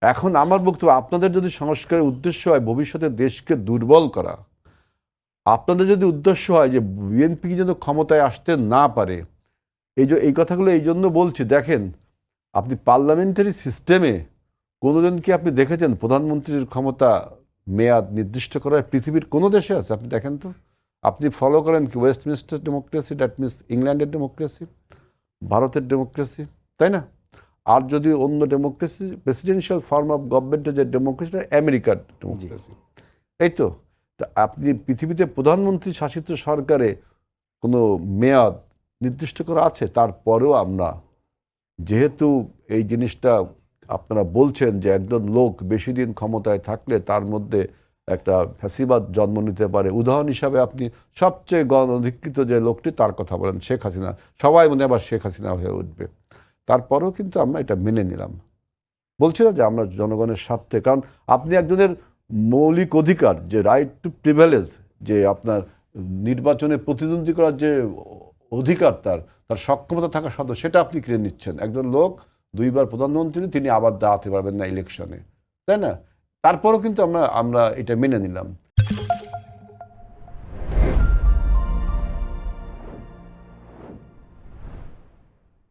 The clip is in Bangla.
এখন আমার বক্তব্য, আপনাদের যদি সংস্কারের উদ্দেশ্য হয় ভবিষ্যতে দেশকে দুর্বল করা, আপনাদের যদি উদ্দেশ্য হয় যে বিএনপি যেন ক্ষমতায় আসতে না পারে, এই কথাগুলো এই জন্য বলছি। দেখেন, আপনি পার্লামেন্টারি সিস্টেমে কোনোদিন কি আপনি দেখেছেন প্রধানমন্ত্রীর ক্ষমতা মেয়াদ নির্দিষ্ট করার পৃথিবীর কোনো দেশে আছে? আপনি দেখেন তো। আপনি ফলো করেন কি ওয়েস্টমিনিস্টার ডেমোক্রেসি, দ্যাট মিনস ইংল্যান্ডের ডেমোক্রেসি, ভারতের ডেমোক্রেসি, তাই না? আর যদি অন্য ডেমোক্রেসি, প্রেসিডেন্সিয়াল ফর্ম অফ গভর্নমেন্টের যে ডেমোক্রেসি, আমেরিকার জি। ডেমোক্রেসি, এই তো। তা আপনি পৃথিবীতে প্রধানমন্ত্রী শাসিত সরকারে কোনো মেয়াদ নির্দিষ্ট করা আছে? তারপরেও আমরা, যেহেতু এই জিনিসটা আপনারা বলছেন যে একজন লোক বেশি দিন ক্ষমতায় থাকলে তার মধ্যে একটা ফ্যাসিবাদ জন্ম নিতে পারে, উদাহরণ হিসাবে আপনি সবচেয়ে অধিকৃত যে লোকটি তার কথা বলেন, শেখ হাসিনা। সবাই মনে আবার শেখ হাসিনা হয়ে উঠবে। তারপরেও কিন্তু আমরা এটা মেনে নিলাম। বলছি না যে আমরা জনগণের স্বার্থে, কারণ আপনি একজনের মৌলিক অধিকার, যে রাইট টু প্রিভিলেজ, যে আপনার নির্বাচনে প্রতিদ্বন্দ্বী করার যে অধিকার, তার তার সক্ষমতা থাকা সত্ত্বেও সেটা আপনি কিনে নিচ্ছেন। একজন লোক দুইবার প্রধানমন্ত্রী, তিনি আবার দাঁড়াতে পারবেন না ইলেকশনে, তাই না? তারপরেও কিন্তু আমরা আমরা এটা মেনে নিলাম।